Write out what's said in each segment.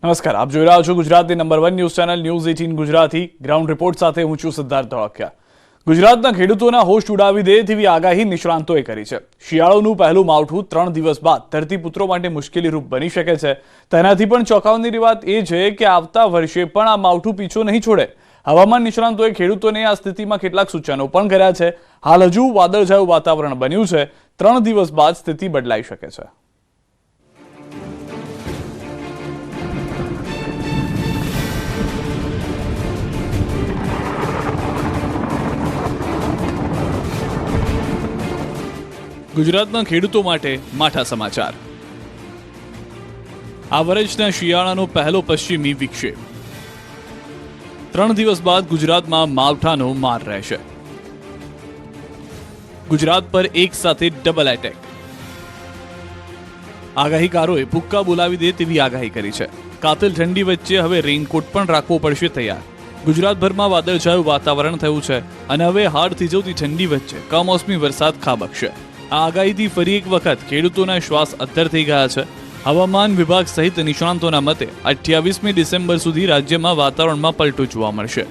નમસ્કાર, આપ જોઈ રહ્યા છો ગુજરાતની number 1 news channel news 18 Gujarati. Ground report સાથે હું છું સિદ્ધાર્થ ધોળકિયા. ગુજરાતના ખેડૂતોના હોશ ઉડાવી દે તેવી આગાહી નિષ્ણાંતોએ કરી છે. શિયાળોનું પહેલું માવઠું 3 દિવસ બાદ ધરતીપુત્રો માટે મુશ્કેલીરૂપ બની શકે છે. તેનાથી પણ ચોંકાવનારી વાત એ છે કે આવતા વર્ષે પણ આ માવઠું પીછો નહીં છોડે. હવામાન નિષ્ણાંતોએ ખેડૂતોને આ સ્થિતિમાં કેટલાક સૂચનો પણ કર્યા છે. હાલ હજુ વાદળછાયું વાતાવરણ બન્યું છે. 3 દિવસ બાદ સ્થિતિ બદલાઈ શકે છે. ગુજરાતના ખેડૂતો માટે માઠા સમાચાર. આ વર્ષના શિયાળાનો પહેલો પશ્ચિમી વિક્ષેપ. 3 દિવસ બાદ ગુજરાતમાં માવઠાનો માર રહેશે. ગુજરાત પર એક સાથે ડબલ એટેક. આગાહીકારોએ ભૂક્કા બોલાવી દે તેવી આગાહી કરી છે. કાતિલ ઠંડી વચ્ચે હવે રેઇનકોટ પણ રાખવો પડશે તૈયાર. ગુજરાતભરમાં વાદળછાયું વાતાવરણ થયું છે અને હવે હાડ થીજવતી ઠંડી વચ્ચે કમોસમી વરસાદ ખાબકશે. આ આગાહીથી ફરી એક વખત ખેડૂતોના શ્વાસ અદ્ધર થઈ ગયા છે. હવામાન વિભાગ સહિત નિષ્ણાંતોના મતે 28મી ડિસેમ્બર સુધી રાજ્યમાં વાતાવરણમાં પલટો જોવા મળશે.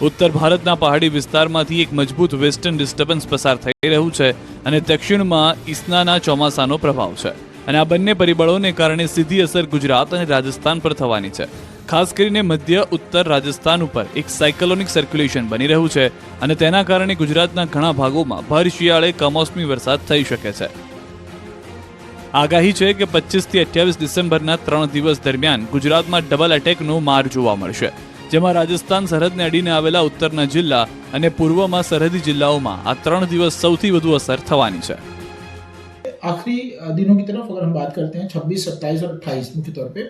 ઉત્તર ભારતના પહાડી વિસ્તારમાંથી એક મજબૂત વેસ્ટર્ન ડિસ્ટર્બન્સ પસાર થઈ રહ્યું છે અને દક્ષિણમાં ઈસનાના ચોમાસાનો પ્રભાવ છે અને આ બંને પરિબળોને કારણે સીધી અસર ગુજરાત અને રાજસ્થાન પર થવાની છે. ખાસ કરીને મધ્ય ઉત્તર રાજસ્થાન ઉપર એક સાયક્લોનિક સર્ક્યુલેશન બની રહ્યું છે અને તેના કારણે ગુજરાતના ઘણા ભાગોમાં ભર શિયાળે કમોસમી વરસાદ થઈ શકે છે. આગાહી છે કે 25 થી 28 ડિસેમ્બરના 3 દિવસ દરમિયાન ગુજરાતમાં ડબલ એટેકનો માર જોવા મળશે, જેમાં રાજસ્થાન સરહદને અડીને આવેલા ઉત્તરના જિલ્લા અને પૂર્વમાં સરહદી જિલ્લાઓમાં આ 3 દિવસ સૌથી વધુ અસર થવાની છે. आखिरी दिनों की तरफ अगर हम बात करते हैं 26, 27 और 28 मुख्य तौर पे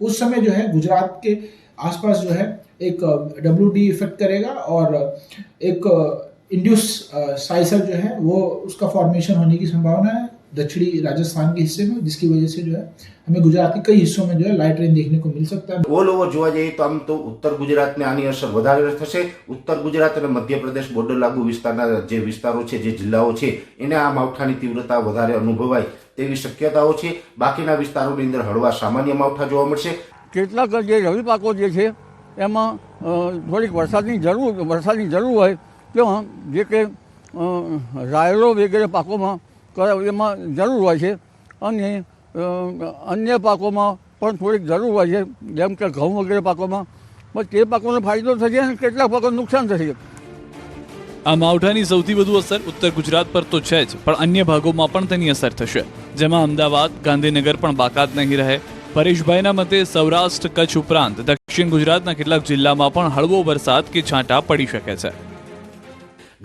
उस समय जो है गुजरात के आसपास जो है एक WD इफेक्ट करेगा और एक इंड्यूस साइसर जो है वो उसका फॉर्मेशन होने की संभावना है दक्षिणी राजस्थान के हिस्से में, जिसकी वजह से जो है हमें गुजरात के कई हिस्सों में जो है लाइट रेन देखने को मिल सकता है. ઓલ ઓવર જોવા જઈએ તો આમ તો ઉત્તર ગુજરાતને આની અસર વધારે થશે. ઉત્તર ગુજરાત અને મધ્યપ્રદેશ બોર્ડર લાગુ વિસ્તારના જે વિસ્તારો છે, જે જિલ્લાઓ છે, એને આ માવઠાની તીવ્રતા વધારે અનુભવાય તેવી શક્યતાઓ છે. બાકીના વિસ્તારોની અંદર હળવા સામાન્ય માવઠા જોવા મળશે. કેટલાક જે રવિ પાકો જે છે એમાં થોડીક વરસાદની જરૂર હોય તેમાં જે કે રાયડો વગેરે પાકોમાં એમાં જરૂર હોય છે અને અન્ય પાકોમાં પણ થોડીક જરૂર હોય છે, જેમ કે ઘઉં વગેરે પાકોમાં. પણ તે પાકોનો ફાયદો થશે અને કેટલાક પાકોને નુકસાન થશે. આ માવઠાની સૌથી વધુ અસર ઉત્તર ગુજરાત પર તો છે જ, પણ અન્ય ભાગોમાં પણ તેની અસર થશે, જેમાં અમદાવાદ, ગાંધીનગર પણ બાકાત નહીં રહે. પરેશભાઈના મતે સૌરાષ્ટ્ર, કચ્છ ઉપરાંત દક્ષિણ ગુજરાતના કેટલાક જિલ્લામાં પણ હળવો વરસાદ કે છાંટા પડી શકે છે.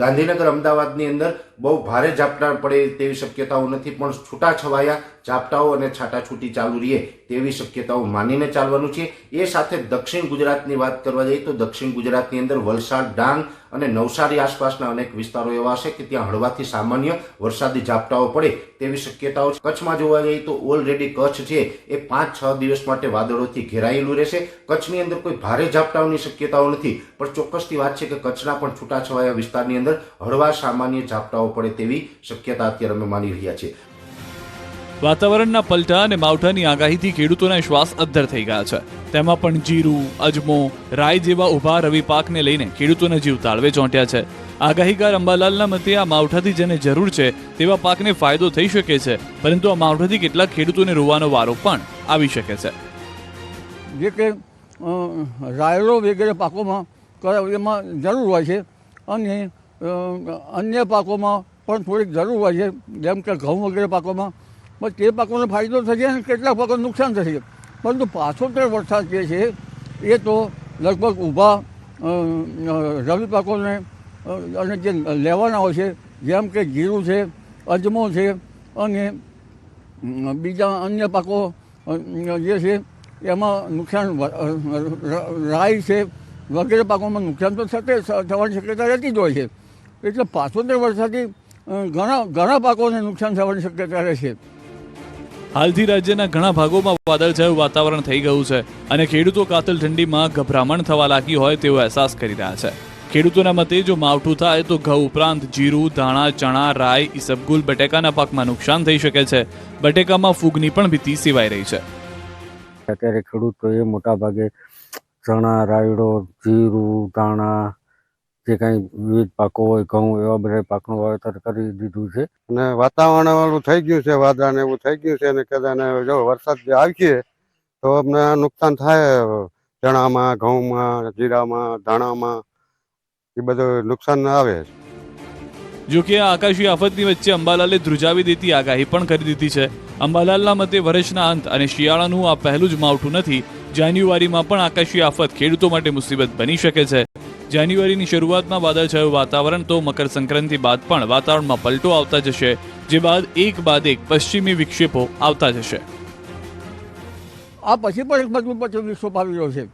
ગાંધીનગર, અમદાવાદની અંદર બહુ ભારે ઝાપટા પડે તેવી શક્યતાઓ નથી, પણ છૂટાછવાયા ઝાપટાઓ અને છાટાછૂટી ચાલુ રહે તેવી શક્યતાઓ માનીને ચાલવાનું છે. એ સાથે દક્ષિણ ગુજરાતની વાત કરવા જઈએ તો દક્ષિણ ગુજરાતની અંદર વલસાડ, ડાંગ અને નવસારી આસપાસના અનેક વિસ્તારો એવા હશે કે ત્યાં હળવાથી સામાન્ય વરસાદી ઝાપટાઓ પડે તેવી શક્યતાઓ છે. કચ્છમાં જોવા જઈએ તો ઓલરેડી કચ્છ છે એ 5-6 દિવસ માટે વાદળોથી ઘેરાયેલું રહેશે. કચ્છની અંદર કોઈ ભારે ઝાપટાઓની શક્યતાઓ નથી, પણ ચોક્કસથી વાત છે કે કચ્છના પણ છૂટાછવાયા વિસ્તારની અંદર હળવા સામાન્ય ઝાપટાઓ પડે તેવી શક્યતા અત્યારે અમે માની રહ્યા છીએ. વાતાવરણના પલટા અને માવઠાની આગાહીથી ખેડૂતોના શ્વાસ અદ્ધર થઈ ગયા છે. તેમાં પણ જીરું, અજમો, રાઈ જેવા ઉભા રવિ પાકને લઈને ખેડૂતોના જીવ તાળવે ચોંટ્યા છે. આગાહીકાર અંબાલાલના મતે આ માવઠાથી જેને જરૂર છે તેવા પાકને ફાયદો થઈ શકે છે, પરંતુ આ માવઠાથી કેટલાક ખેડૂતોને રોવાનો વારો પણ આવી શકે છે. જે કે રાયડો વગેરે પાકોમાં એમાં જરૂર હોય છે અને અન્ય પાકોમાં પણ થોડીક જરૂર હોય છે, જેમ કે ઘઉં વગેરે પાકોમાં. પણ તે પાકોનો ફાયદો થશે અને કેટલાક પાકોને નુકસાન થશે. પરંતુ પાછોતર વરસાદ જે છે એ તો લગભગ ઊભા રવિ પાકોને અને જે લેવાના હોય છે, જેમ કે જીરું છે, અજમો છે અને બીજા અન્ય પાકો જે છે એમાં નુકસાન, રાઈ છે વગેરે પાકોમાં નુકસાન તો થવાની શક્યતા રહેતી જ હોય છે. એટલે પાછોતર વરસાદથી ઘણા પાકોને નુકસાન થવાની શક્યતા રહેશે. હાલથી રાજ્યના ઘણા ભાગોમાં વાદળછાયું વાતાવરણ થઈ ગયું છે અને ખેડૂતો કાતિલ ઠંડીમાં ગભરામણ થવા લાગી હોય તેવો અહેસાસ કરી રહ્યા છે. ખેડૂતોના મતે જો માવઠું થાય તો ઘઉં ઉપરાંત જીરું, ધાણા, ચણા, રાઈ, ઈસબગુલ, બટેકાના પાકમાં નુકસાન થઈ શકે છે. બટેકામાં ફૂગની પણ ભીતિ સેવાઈ રહી છે. અત્યારે ખેડૂતોએ મોટાભાગે ચણા, રાયડો, જીરું, ધાણા, જે કાંઈ વિવિધ પાકો હોય, ઘઉં, એવા બધા પાકનું વાવેતર કરી દીધું છે. અને વાતાવરણ વાળું થઈ ગયું છે, વાદળા ને એવું થઈ ગયું છે, અને કદાચ જો વરસાદ જે આવશે તો અમને નુકસાન થાય. ચણામાં, ઘઉંમાં, જીરામાં, ધાણામાં એ બધું નુકસાન આવે. જો કે આ આકાશી આફતની વચ્ચે અંબાલાલે ધ્રુજાવી દેતી આગાહી પણ કરી દીધી છે. અંબાલાલના મતે વર્ષના અંત અને શિયાળાનું આ પહેલું જ માવઠું નથી. જાન્યુઆરીમાં પણ આકાશી આફત ખેડૂતો માટે મુસીબત બની શકે છે. જાન્યુઆરીની શરૂઆતમાં વાદળછાયું વાતાવરણ તો મકર સંક્રાંતિ બાદ પણ વાતાવરણમાં પલટો આવતા જશે, જે બાદ એક પશ્ચિમી વિક્ષેપો આવતા જશે. આ પછી પણ એક મજબૂત પશ્ચિમ વિક્ષેપ આવી રહ્યો છે.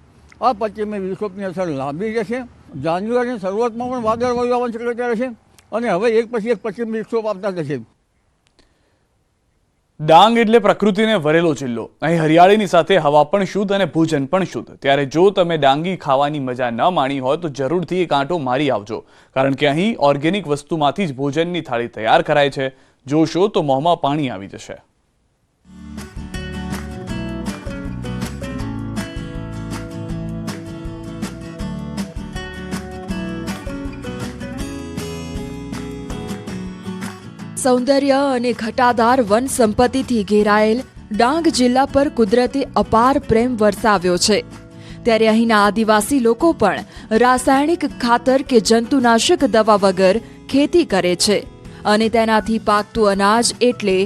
આ પશ્ચિમી વિક્ષેપની અસર લાંબી રહેશે. જાન્યુઆરીની શરૂઆતમાં પણ વાદળવાયુ આવવાની શક્યતા રહેશે અને હવે એક પછી એક પશ્ચિમ વિક્ષેપ આવતા જશે. ડાંગ એટલે પ્રકૃતિને વરેલો જિલ્લો. અહીં હરિયાળીની સાથે હવા પણ શુદ્ધ અને ભોજન પણ શુદ્ધ. ત્યારે જો તમે ડાંગી ખાવાની મજા ન માણી હોય તો જરૂરથી એક આંટો મારી આવજો, કારણ કે અહીં ઓર્ગેનિક વસ્તુમાંથી જ ભોજનની થાળી તૈયાર કરાય છે. જોશો તો મોંમાં પાણી આવી જશે. સૌંદર્ય અને ઘટાદાર વન સંપત્તિથી ઘેરાયેલ ડાંગ જિલ્લા પર કુદરતે અપાર પ્રેમ વરસાવ્યો છે. ત્યારે અહીંના આદિવાસી લોકો પણ રાસાયણિક ખાતર કે જંતુનાશક દવા વગર ખેતી કરે છે અને તેનાથી પાકતું અનાજ એટલે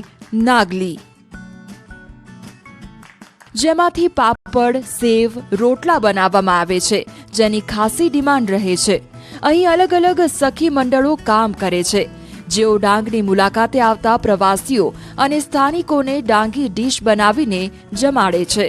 નાગલી, જેમાંથી પાપડ, સેવ, રોટલા બનાવવામાં આવે છે, જેની ખાસી ડિમાન્ડ રહે છે. અહીં અલગ અલગ સખી મંડળો કામ કરે છે, જેઓ ડાંગની મુલાકાતે આવતા પ્રવાસીઓ અને સ્થાનિકોને ડાંગી ડીશ બનાવીને જમાડે છે.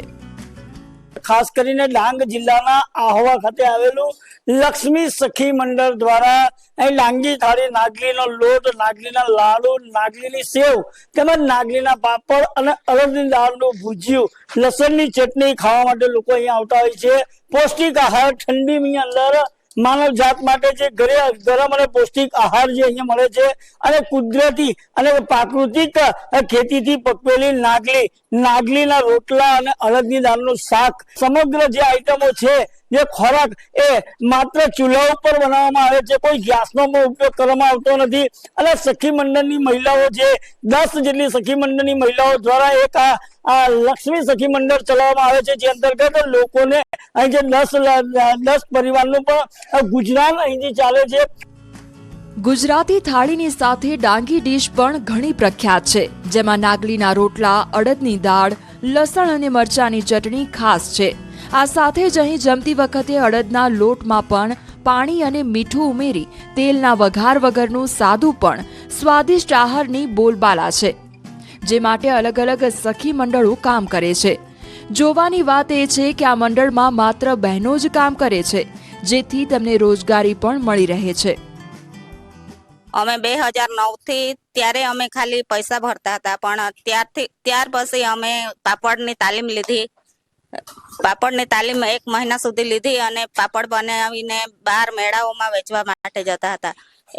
ખાસ કરીને ડાંગ જિલ્લાના આહવા ખાતે આવેલું લક્ષ્મી સખી મંડળ દ્વારા અહીં ડાંગી થાળી, નાગલીનો લોટ, નાગલીના લાડુ, નાગલીની સેવ તેમજ નાગલીના પાપડ અને અડદની દાળનું ભુજિયું, લસણની ચટણી ખાવા માટે લોકો અહીંયા આવતા હોય છે. પૌષ્ટિક આહાર ઠંડીની અંદર માનવ જાત માટે જે ગરમ અને પૌષ્ટિક આહાર જે અહીંયા મળે છે અને કુદરતી અને પ્રાકૃતિક ખેતીથી પકવેલી નાગલીના રોટલા અને અડદની દાળનું શાક, સમગ્ર જે આઈટમો છે, જે ખોરાક એ માત્ર ચૂલા ઉપર બનાવવામાં આવે છે, કોઈ ગેસનો ઉપયોગ કરવામાં આવતો નથી. અને સખી મંડળની મહિલાઓ જે 10 જેટલી સખી મંડળની મહિલાઓ દ્વારા એક આ લક્ષ્મી સખી મંડળ ચલાવવામાં આવે છે, જે અંતર્ગત લોકોને અહીં જે 10 પરિવારનું પણ ગુજરાન અહીંથી ચાલે છે. ગુજરાતી થાળીની સાથે ડાંગી ડીશ પણ ઘણી પ્રખ્યાત છે, જેમાં નાગલીના રોટલા, અડદની દાળ, લસણ અને મરચાની ચટણી ખાસ છે. આ સાથે જ અહીં જમતી વખતે અડદના લોટમાં પણ પાણી અને મીઠું ઉમેરી તેલના વઘાર વગરનું સાદું પણ સ્વાદિષ્ટ આહારની બોલબાલા છે, જે માટે અલગ અલગ સખી મંડળો કામ કરે છે. જોવાની વાત એ છે કે આ મંડળમાં માત્ર બહેનો જ કામ કરે છે, જેથી તેમને રોજગારી પણ મળી રહે છે. અમે 2009 થી ત્યારે અમે ખાલી પૈસા ભરતા હતા, પણ ત્યાર પછી અમે પાપડની તાલીમ લીધી. પાપડની તાલીમ 1 મહિના સુધી લીધી અને પાપડ બનાવીને બહાર મેળાઓમાં વેચવા માટે જતા હતા.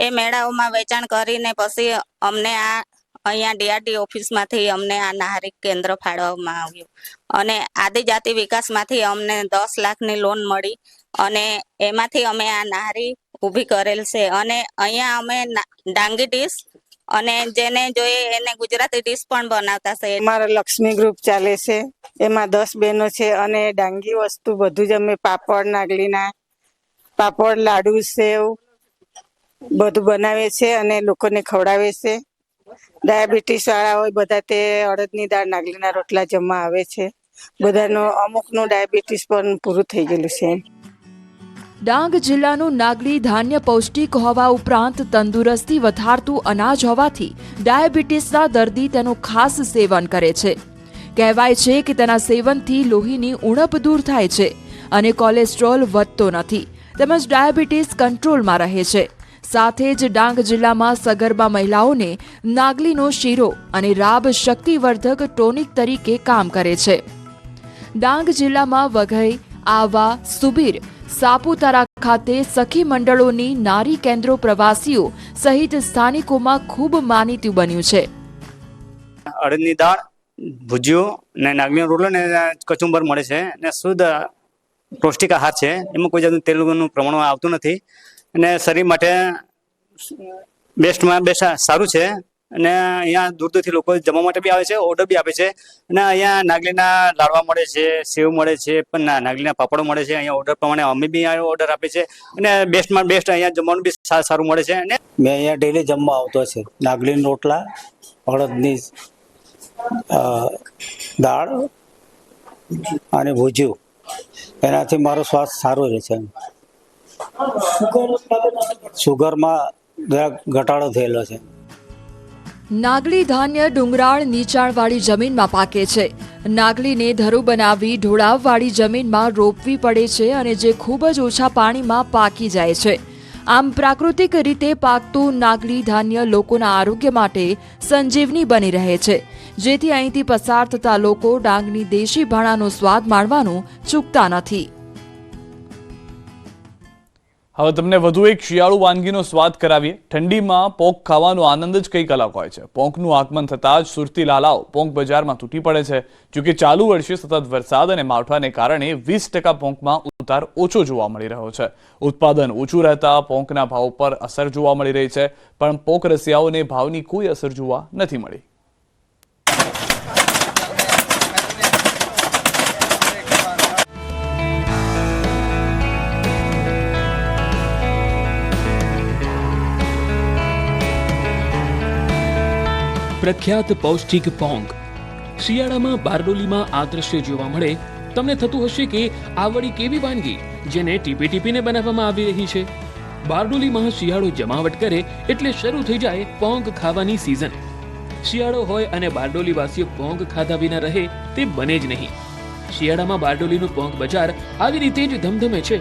એ મેળાઓમાં વેચાણ કરીને પછી અમને આ અહીંયા ડીઆરડી ઓફિસમાંથી અમને આ નાહારી કેન્દ્ર ફાળવવામાં આવ્યું અને આદિજાતિ વિકાસમાંથી અમને 10 લાખની લોન મળી અને એમાંથી અમે આ નાહારી ઊભી કરેલ છે. અને અહીંયા અમે ડાંગી ડીશ અને જેને જોઈએ એને ગુજરાતી ડીશ પણ બનાવતા છે. અમારા લક્ષ્મી ગ્રુપ ચાલે છે, એમાં 10 બહેનો છે અને ડાંગી વસ્તુ બધું જ અમે પાપડ, નાગલીના પાપડ, લાડુ, સેવ બધું બનાવે છે અને લોકોને ખવડાવે છે. ડાયાબિટીસ વાળા હોય બધા તે અડદની દાળ, નાગલીના રોટલા જમવા આવે છે. બધાનું અમુકનું ડાયાબિટીસ પણ પૂરું થઈ ગયેલું છે. ડાંગ જિલ્લાનું નાગલી ધાન્ય પૌષ્ટિક હોવા ઉપરાંત તંદુરસ્તી વધારતું અનાજ હોવાથી ડાયાબિટીસના દર્દી તેનું ખાસ સેવન કરે છે. કહેવાય છે કે તેના સેવનથી લોહીની ઉણપ દૂર થાય છે અને કોલેસ્ટ્રોલ વધતો નથી, તેમજ ડાયાબિટીસ કંટ્રોલમાં રહે છે. સાથે જ ડાંગ જિલ્લામાં સગર્ભા મહિલાઓને નાગલીનો શીરો અને રાબ શક્તિવર્ધક ટોનિક તરીકે કામ કરે છે. ડાંગ જિલ્લામાં વઘઈ, આવા, સુબીર, સાપુતારા ખાતે સખી મંડળોની નારી કેન્દ્રો પ્રવાસીઓ સહિત સ્થાનિકોમાં ખૂબ માનીતું બન્યું છે. અડદની દાળ, ભુજિયો ને નાગલીનો રોટલો ને કચુંબર મળે છે અને શુદ્ધ પૌષ્ટિક આહાર છે. એમાં કોઈ જાતનું તેલનું પ્રમાણ આવતું નથી અને શરીર માટે બેસ્ટમાં બેસ્ટ સારું છે. અને અહીંયા દૂર દૂરથી લોકો જમવા માટે બી આવે છે, ઓર્ડર બી આપે છે. અને અહીંયા નાગલીના લાડવા મળે છે, સેવ મળે છે, પણ નાગલીના પાપડો મળે છે. અહીંયા ઓર્ડર પ્રમાણે અમે બી ઓર્ડર આપે છે અને બેસ્ટમાં બેસ્ટ અહીંયા જમવાનું બી સારું મળે છે. અને મેં અહીંયા ડેલી જમવા આવતો છે. નાગલીના રોટલા, અડદની દાળ અને ભુજિયું, એનાથી મારો સ્વાસ્થ્ય સારો રહે છે. સુગરમાં ઘટાડો થયેલો છે. નાગલી ધાન્ય ડુંગરાળ નીચાણવાળી જમીનમાં પાકે છે. નાગલીને ધરું બનાવી ઢોળાવવાળી જમીનમાં રોપવી પડે છે અને જે ખૂબ જ ઓછા પાણીમાં પાકી જાય છે. આમ પ્રાકૃતિક રીતે પાકતું નાગલી ધાન્ય લોકોના આરોગ્ય માટે સંજીવની બની રહે છે, જેથી અહીંથી પસાર થતા લોકો ડાંગની દેશી ભાણાનો સ્વાદ માણવાનું ચૂકતા નથી. હવે તમને વધુ એક શિયાળુ વાનગીનો સ્વાદ કરાવીએ. ઠંડીમાં પોંક ખાવાનો આનંદ જ કંઈક અલગ હોય છે. પોંકનું આગમન થતાં જ સુરતી લાલાઓ પોંક બજારમાં તૂટી પડે છે. જોકે ચાલુ વર્ષે સતત વરસાદ અને માવઠાને કારણે 20% પોંકમાં ઉતાર ઓછો જોવા મળી રહ્યો છે. ઉત્પાદન ઓછું રહેતા પોંકના ભાવ પર અસર જોવા મળી રહી છે, પણ પોંક રસિયાઓને ભાવની કોઈ અસર જોવા નથી મળી. પ્રખ્યાત પૌષ્ટિક પોંક. શિયાળામાં બારડોલીમાં આ દ્રશ્ય જોવા મળે તમને થતું હશે કે આ વળી કેવી વાનગી જેને ટીપી ટીપીને બનાવવામાં આવી રહી છે. બારડોલીમાં શિયાળો જમાવટ કરે એટલે શરૂ થઈ જાય પોંક ખાવાની સિઝન. શિયાળો હોય અને બારડોલી વાસીઓ પોંક ખાધા વિના રહે તે બને જ નહીં. શિયાળામાં બારડોલીનું પોંક બજાર આવી રીતે જ ધમધમે છે.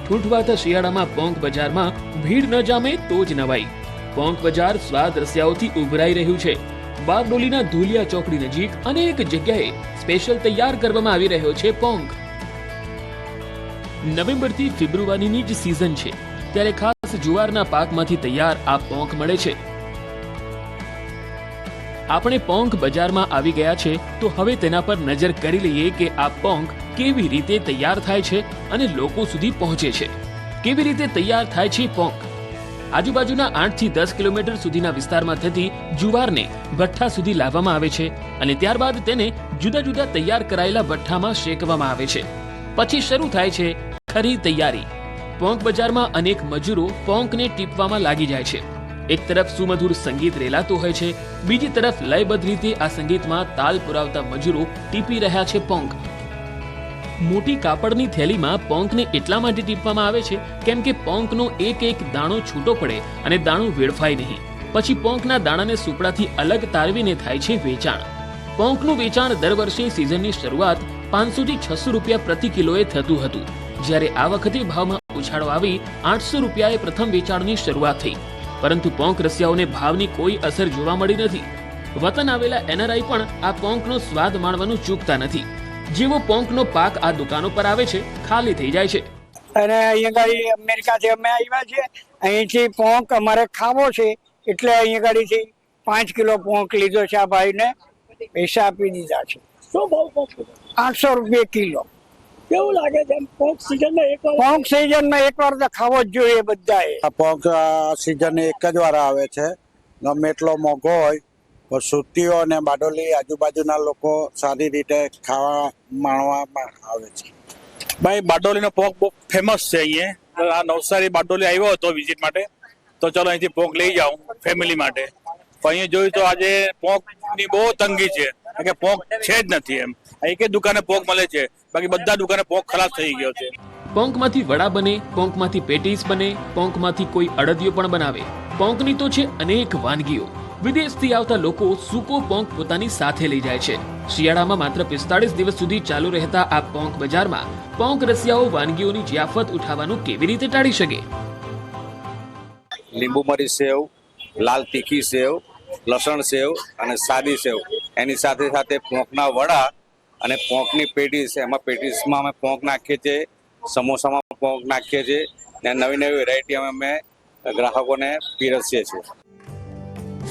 ઠૂઠવાતા શિયાળામાં પોંક બજારમાં ભીડ ન જામે તો જ નવાઈ. પોંક બજાર સ્વાદ રસિયાઓથી ઉભરાઈ રહ્યું છે. બારડોલીના ધુલિયા ચોકડી નજીક અનેક જગ્યાએ સ્પેશિયલ તૈયાર કરવામાં આવી રહ્યો છે પોંક. નવેમ્બરથી ફેબ્રુઆરીની જ સિઝન છે, ત્યારે ખાસ જુવારના પાકમાંથી તૈયાર આ પોંક મળે છે. આપણે પોંક બજારમાં આવી ગયા છે તો હવે તેના પર નજર કરી લઈએ કે આ પોંક કેવી રીતે તૈયાર થાય છે અને લોકો સુધી પહોંચે છે. કેવી રીતે તૈયાર થાય છે પોંક? આજુબાજુના 8 થી 10 કિલોમીટર સુધીના વિસ્તારમાં થતી જુવારને ભઠ્ઠા સુધી લાવવામાં આવે છે અને ત્યારબાદ તેને જુદા જુદા તૈયાર કરાયેલા ભઠ્ઠામાં શેકવામાં આવે છે. પછી શરૂ થાય છે ખરી તૈયારી. પોંક બજારમાં અનેક મજૂરો પોંકને ટીપવામાં લાગી જાય છે. એક તરફ સુમધુર સંગીત રેલાતું હોય છે, બીજી તરફ લયબદ્ધ રીતે આ સંગીતમાં તાલ પુરાવતા મજૂરો ટીપી રહ્યા છે પોંક. મોટી કાપડની થેલીમાં પોંકને એટલા માટે ટીપવામાં આવે છે કેમ કે પોંકનો એક એક દાણો છૂટો પડે અને દાણો વેડફાય નહીં. પછી પોંકના દાણાને સુપડાથી અલગ તારવીને થાય છે વેચાણ. પોંકનું વેચાણ દર વર્ષે સિઝનની શરૂઆત 500 થી 600 રૂપિયા પ્રતિ કિલોએ થતું હતું, જ્યારે આ વખતે ભાવમાં ઉછાળો આવી 800 રૂપિયાએ પ્રથમ વેચાણની શરૂઆત થઈ. પરંતુ પોંક રસિયાઓને ભાવની કોઈ અસર જોવા મળી નથી. વતન આવેલા એનઆરઆઈ પણ આ પોંકનો સ્વાદ માણવાનું ચૂકતા નથી. જેવો પોંકનો પાક આ દુકાનો પર આવે છે ખાલી થઈ જાય છે. અને અહીંયા ગાડી અમેરિકાથી અમે આવ્યા છે. અહીંથી પોંક અમારે ખાવો છે એટલે અહીંયા ગાડીથી 5 કિલો પોંક લીધો છે. આ ભાઈને પૈસા આપી દીધા છે. શું ભાવ પોંક? 800 રૂપિયા કિલો. કેવું લાગે છે? પોંક સિઝનમાં એકવાર તો ખાવો જ જોઈએ બધાએ. પોંક સિઝન એક જ વાર આવે છે. ગમે એટલો મોંઘો હોય પણ સુરતીઓ અને બારડોલી આજુબાજુના લોકો સારી રીતે ખાવા માણવામાં આવે છે. ભાઈ બારડોલીનો પોંક બહુ ફેમસ છે. અહીંયા આ નવસારી બારડોલી આવ્યો હતો વિઝિટ માટે, તો ચલો અહીંથી પોંક લઈ જાઉં ફેમિલી માટે. પણ અહીંયા જોયું તો આજે પોંકની બહુ તંગી છે કે પોંક છે જ નથી. એમ એક જ દુકાને પોંક મળે છે, બાકી બધા દુકાને પોંક ખલાસ થઈ ગયો છે. પોંકમાંથી વડા બને, પોંકમાંથી પેટીસ બને, પોંકમાંથી કોઈ અડદિયો પણ બનાવે. પોંકની તો છે અનેક વાનગીઓ. વિદેશથી આવતા લોકો સૂકો પોંક પોતાની સાથે લઈ જાય છે. શિયાળામાં માત્ર 45 દિવસ સુધી ચાલુ રહેતા આ પોંક બજારમાં પોંક રસિયાઓ વાનગીઓની જિયાફત ઉઠાવવાનું કેવી રીતે ટાળી શકે? લીંબુ મરી સેવ, લાલ તીખી સેવ, લસણ સેવ અને સાદી સેવ, એની સાથે સાથે પોંકના વડા અને પોંકની પેટીસ. એમાં પેટીસમાં અમે પોંક નાખીએ છીએ, સમોસામાં પોંક નાખીએ છીએ અને નવી નવી વેરાયટી અમે ગ્રાહકોને પીરસીએ છીએ.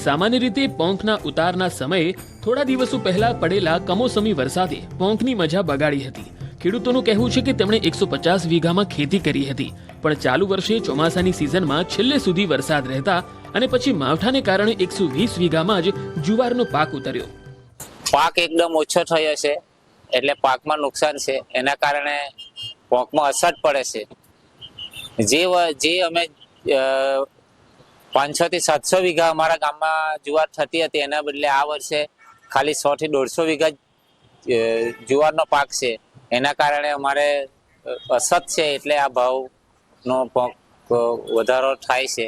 સામાન્ય રીતે પોંકના ઉતારના સમયે થોડા દિવસો પહેલા પડેલા કમોસમી વરસાદે પોંકની મજા બગાડી હતી. ખેડૂતોનું કહેવું છે કે તેમણે 150 વીઘામાં ખેતી કરી હતી, પણ ચાલુ વર્ષે ચોમાસાની સિઝનમાં છેલ્લે સુધી વરસાદ રહેતા અને પછી માવઠાને કારણે 120 વીઘામાં જ જુવારનો પાક ઉતર્યો. પાક એકદમ ઓછો થયો છે, એટલે પાકમાં નુકસાન છે. એના કારણે પોંકમાં અસર પડે છે. જે અમે 500 થી 700 વીઘા અમારા ગામમાં જુવાર થતી હતી, એના બદલે આ વર્ષે ખાલી 100 થી 150 વીઘા જુવારનો પાક છે. એના કારણે અમારે અસર છે, એટલે આ ભાવનો વધારો થાય છે.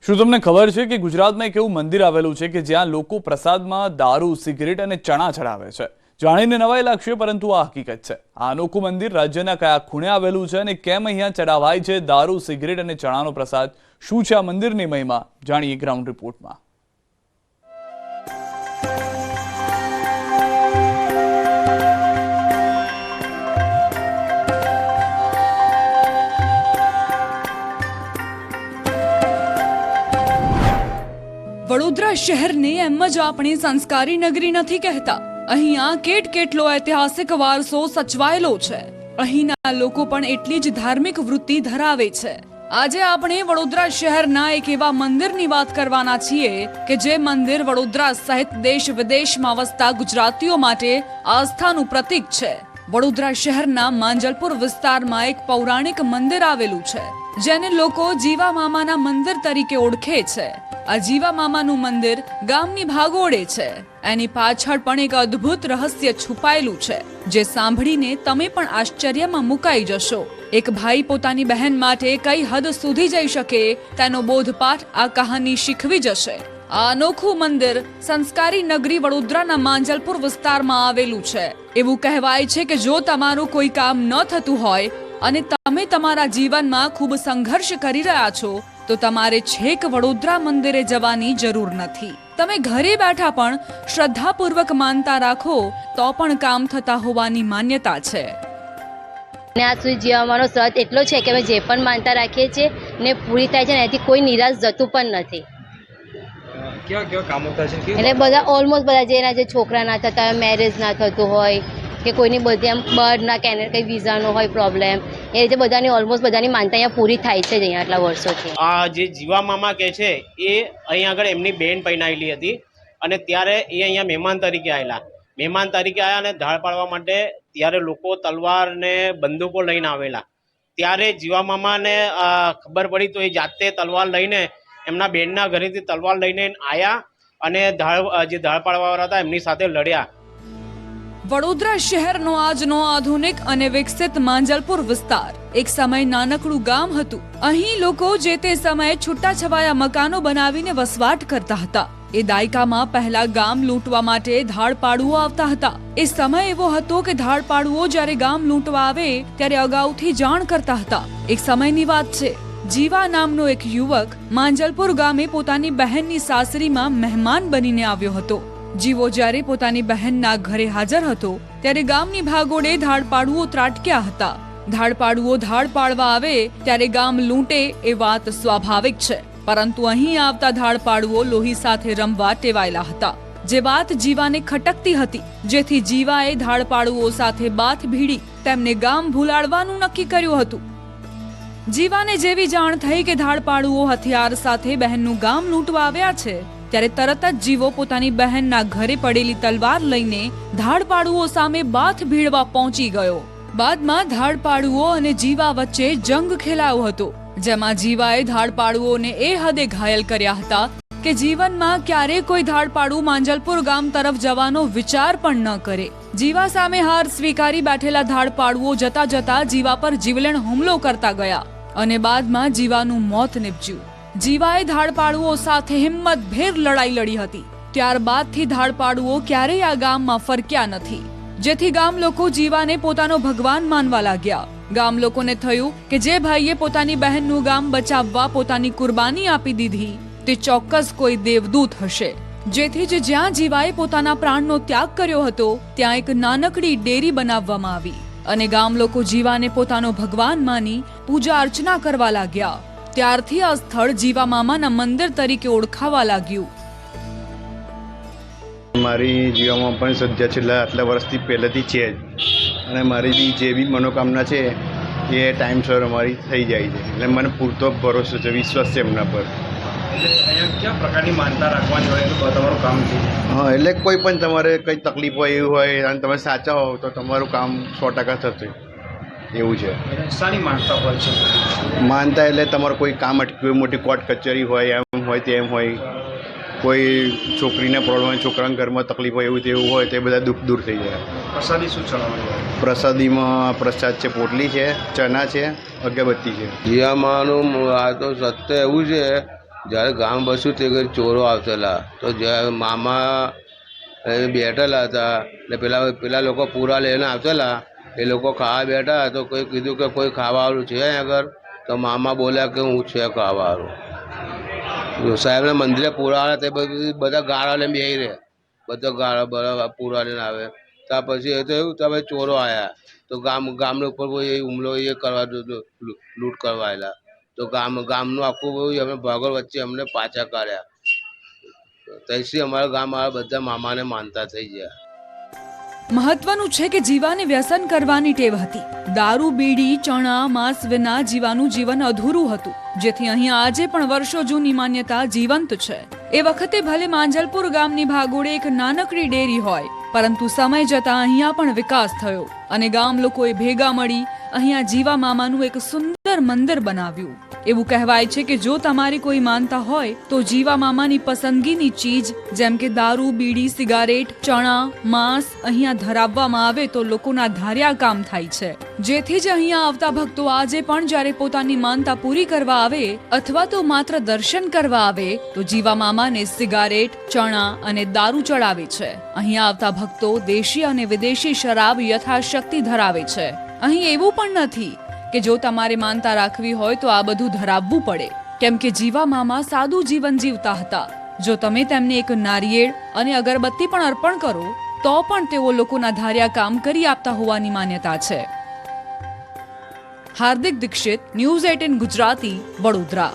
શું તમને ખબર છે કે ગુજરાતમાં એક એવું મંદિર આવેલું છે કે જ્યાં લોકો પ્રસાદમાં દારૂ, સિગરેટ અને ચણા ચડાવે છે? જાણીને નવાઈ લાગશે, પરંતુ આ હકીકત છે. આ અનોખું મંદિર રાજ્યના કયા ખૂણે આવેલું છે અને કેમ અહીંયા ચડાવાય છે દારૂ, સિગરેટ અને ચણાનો પ્રસાદ? શું છે આ મંદિરની મહિમા? જાણીએ ગ્રાઉન્ડ રિપોર્ટમાં. વડોદરા શહેરને એમ જ આપણી સંસ્કારી નગરી નથી કહેતા. અહીંયા કેટલો ઐતિહાસિક વારસો સચવાયેલો છે. અહીંના લોકો પણ એટલી જ ધાર્મિક વૃત્તિ ધરાવે છે. આજે આપણે વડોદરા શહેરના એક એવા મંદિરની વાત કરવાના છીએ કે જે મંદિર વડોદરા સહિત દેશ વિદેશમાં વસતા ગુજરાતીઓ માટે આસ્થાનું પ્રતીક છે. વડોદરા શહેરના માંજલપુર વિસ્તારમાં એક પૌરાણિક મંદિર આવેલું છે, જેને લોકો જીવા મામાના મંદિર તરીકે ઓળખે છે. આ જીવા મામાનું મંદિર ગામની ભાગોળે છે. એની પાછળ પણ એક અદ્ભુત રહસ્ય છુપાયેલું છે, જે સાંભળીને તમે પણ આશ્ચર્યમાં મુકાઈ જશો. એક ભાઈ પોતાની બહેન માટે કઈ હદ સુધી જઈ શકે તેનો બોધપાઠ આ કહાની શીખવી જશે. આ અનોખું મંદિર સંસ્કારી નગરી વડોદરાના માંજલપુર વિસ્તારમાં આવેલું છે. એવું કહેવાય છે કે જો તમારું કોઈ કામ ન થતું હોય અને તમે તમારા જીવનમાં ખૂબ સંઘર્ષ કરી રહ્યા છો, તો તમારે છેક વડોદરા મંદિરે જવાની જરૂર નથી. તમે ઘરે બેઠા પણ શ્રદ્ધાપૂર્વક માનતા રાખો તો પણ કામ થતા હોવાની માન્યતા છે. ને આજ સુધી જીવવાનો સત એટલો છે કે અમે જે પણ માનતા રાખીએ છીએ ને પૂરી થાય છે ને, એથી કોઈ નિરાશ જતું પણ નથી. કેવા કામો થાય છે? એટલે બધા ઓલમોસ્ટ બધા જેના જે છોકરા ના થતા હોય, મેરેજ ના થતું હોય કે કોઈની બધી આમ બહારના કેનેડા કંઈ વિઝાનો હોય પ્રોબ્લેમ, એ રીતે બધાની ઓલમોસ્ટ બધાની માનતા અહીંયા પૂરી થાય છે અહીંયા આટલા વર્ષોથી. આ જે જીવા મામા કે છે એ અહીંયા આગળ એમની બેન પૈણાયેલી હતી અને ત્યારે એ અહીંયા મહેમાન તરીકે આવ્યા અને ધાડ પાડવા માટે ત્યારે લોકો તલવાર ને બંદૂકો લઈને આવેલા. ત્યારે જીવા મામાને ખબર પડી તો એ જાતે તલવાર લઈને એમના બેનના ઘરેથી તલવાર લઈને આવ્યા અને જે ધાડ પાડવાવાળા હતા એમની સાથે લડ્યા. વડોદરા શહેરનો આજનો આધુનિક અને વિકસિત માંજલપુર વિસ્તાર એક સમય નાનકડું ગામ હતું. અહીં લોકો જે તે સમયે છૂટાછવાયા મકાનો બનાવીને વસવાટ કરતા હતા. એ દાયકામાં પહેલા ગામ લૂંટવા માટે ધાડપાડુઓ આવતા હતા. એ સમય એવો હતો કે ધાડપાડુઓ જ્યારે ગામ લૂંટવા આવે ત્યારે અગાઉથી જાણ કરતા હતા. એક સમયની વાત છે, જીવા નામનો એક યુવક માંજલપુર ગામે પોતાની બહેનની સાસરીમાં મહેમાન બનીને આવ્યો હતો. જીવો જ્યારે પોતાની બહેનના ઘરે હાજર હતો ત્યારે ગામની ભાગોળે ધાડપાડુઓ ત્રાટક્યા હતા. ધાડપાડુઓ ધાડ પાડવા આવે ત્યારે ગામ લૂંટે એ વાત સ્વાભાવિક છે, પરંતુ અહીં આવતા ધાડપાડુઓ લોહી સાથે રમવા ટેવાયેલા હતા. જે વાત જીવાને ખટકતી હતી, જેથી જીવાએ ધાડપાડુઓ સાથે બાથ ભીડી તેમને ગામ ભૂલાડવાનું નક્કી કર્યું હતું. જીવાને જેવી જાણ થઈ કે ધાડપાડુઓ હથિયાર સાથે બહેનનું ગામ લૂંટવા આવ્યા છે, ત્યારે તરત જ જીવો પોતાની બહેનના ઘરે પડેલી તલવાર લઈને ધાડપાડુઓ સામે બાથ ભીડવા પહોંચી ગયો. બાદમાં ધાડપાડુઓ અને જીવા વચ્ચે જંગ ખેલાયો હતો, જેમાં જીવાએ ધાડપાડુઓને એ હદે ઘાયલ કર્યા હતા કે જીવનમાં ક્યારેય કોઈ ધાડપાડુ માંજલપુર ગામ તરફ જવાનો વિચાર પણ ન કરે. જીવા સામે હાર સ્વીકારી બેઠેલા ધાડપાડુઓ જતા જતા જીવા પર જીવલેણ હુમલો કરતા ગયા અને બાદમાં જીવાનું મોત નીપજ્યું. જીવાએ ધાડપાડુઓ સાથે હિંમતભેર લડાઈ લડી હતી. ત્યારબાદથી ધાડપાડુઓ ક્યારેય આ ગામમાં ફરક્યા નથી, જેથી ગામ લોકો જીવાને પોતાનો ભગવાન માનવા લાગ્યા. ગામ લોકોને થયું કે જે ભાઈએ પોતાની બહેનનું ગામ બચાવવા પોતાની કુરબાની આપી દીધી તે ચોક્કસ કોઈ દેવદૂત હશે. જેથી જ જ્યાં જીવાએ પોતાના પ્રાણનો ત્યાગ કર્યો હતો ત્યાં એક નાનકડી ડેરી બનાવવામાં આવી અને ગામ લોકો જીવાને પોતાનો ભગવાન માની પૂજા અર્ચના કરવા લાગ્યા. ત્યારથી આ સ્થળ જીવા મામાના મંદિર તરીકે ઓળખાવા લાગ્યું. મારી જીવામાં પણ શ્રદ્ધા છેલ્લા આટલા વર્ષથી પહેલેથી છે જ, અને મારી બી જે બી મનોકામના છે એ ટાઈમસર અમારી થઈ જાય છે. એટલે મને પૂરતો ભરોસો છે, વિશ્વાસ છે એમના પર. અહીંયા કયા પ્રકારની માનતા રાખવાની હોય તો તમારું કામ છે? હા, એટલે કોઈ પણ તમારે કંઈ તકલીફ હોય એવું હોય અને તમે સાચા હો તો તમારું કામ 100% થશે એવું છે. શાની માનતા હોય છે? માનતા એટલે તમારું કોઈ કામ અટક્યું હોય, મોટી કોર્ટ કચેરી હોય, એમ હોય તેમ હોય, કોઈ છોકરીને પ્રોબ્લેમ હોય, છોકરાના ઘરમાં તકલીફ હોય, એવું તેવું હોય, તે બધા દુઃખ દૂર થઈ જાય. પ્રસાદી શું ચડાવવાની? પ્રસાદીમાં પ્રસાદ છે, પોટલી છે, ચના છે, અગરબત્તી છે. જીવામાનું આ તો સત્ય એવું છે, જ્યારે ગામ બસ્યું તે ઘરે ચોરો આવતેલા, તો જ્યારે મામા બેઠેલા હતા ને પેલા લોકો પૂરા લઈને આવતેલા, એ લોકો ખાવા બેઠા તો કોઈ કીધું કે કોઈ ખાવાવાળું છે આગળ, તો મામા બોલ્યા કે હું છે ખાવાવાળું. સાહેબના મંદિરે પૂરા આવે તે બધા ગાળા લઈને બેસી રહે, બધા ગાળા બરાબર પૂરા લઈને આવે. ત્યાર પછી એ તો એવું તમે ચોરો આવ્યા તો ગામના ઉપર કોઈ હુમલો એ કરવા લૂંટ કરવા આવેલા, તો ગામનું આખું અમે ભાગોળ વચ્ચે અમને પાછા કાઢ્યા. ત્યાંથી અમારા ગામવાળા બધા મામાને માનતા થઈ ગયા. મહત્વનું છે કે જીવાને વ્યસન કરવાની ટેવ હતી. દારૂ, બીડી, ચણા, માંસ વિના જીવાનું જીવન અધૂરું હતું, જેથી અહીં આજે પણ વર્ષો જૂની માન્યતા જીવંત છે. એ વખતે ભલે માંજલપુર ગામની ભાગોળે એક નાનકડી ડેરી હોય, પરંતુ સમય જતા અહીંયા પણ વિકાસ થયો અને ગામ લોકોએ ભેગા મળી અહીંયા જીવા મામાનું એક સુંદર મંદિર બનાવ્યું. એવું કહેવાય છે કે જો તમારી કોઈ માનતા હોય તો જીવા મામાની પસંદગીની ચીજ જેમ કે દારૂ, બીડી, સિગારેટ, ચણા, માંસ અહીંયા ધરાવવામાં આવે તો લોકોના ધાર્યા કામ થાય છે. જેથી જ અહીંયા આવતા ભક્તો આજે પણ જ્યારે પોતાની માનતા પૂરી કરવા આવે અથવા તો માત્ર દર્શન કરવા આવે તો જીવા મામાને સિગારેટ, ચણા અને દારૂ ચડાવે છે. અહીંયા આવતા ભક્તો દેશી અને વિદેશી શરાબ યથાશક્તિ ધરાવે છે. અહીં એવું પણ નથી કે જો તમારે માનતા રાખવી હોય તો આ બધું ધરાવવું પડે, કેમ કે જીવા મામા સાદું જીવન જીવતા હતા. જો તમે તેમને એક નારિયેળ અને અગરબત્તી પણ અર્પણ કરો તો પણ તેઓ લોકોના ધાર્યા કામ કરી આપતા હોવાની માન્યતા છે. હાર્દિક દીક્ષિત, ન્યૂઝ 18 ગુજરાતી, વડોદરા.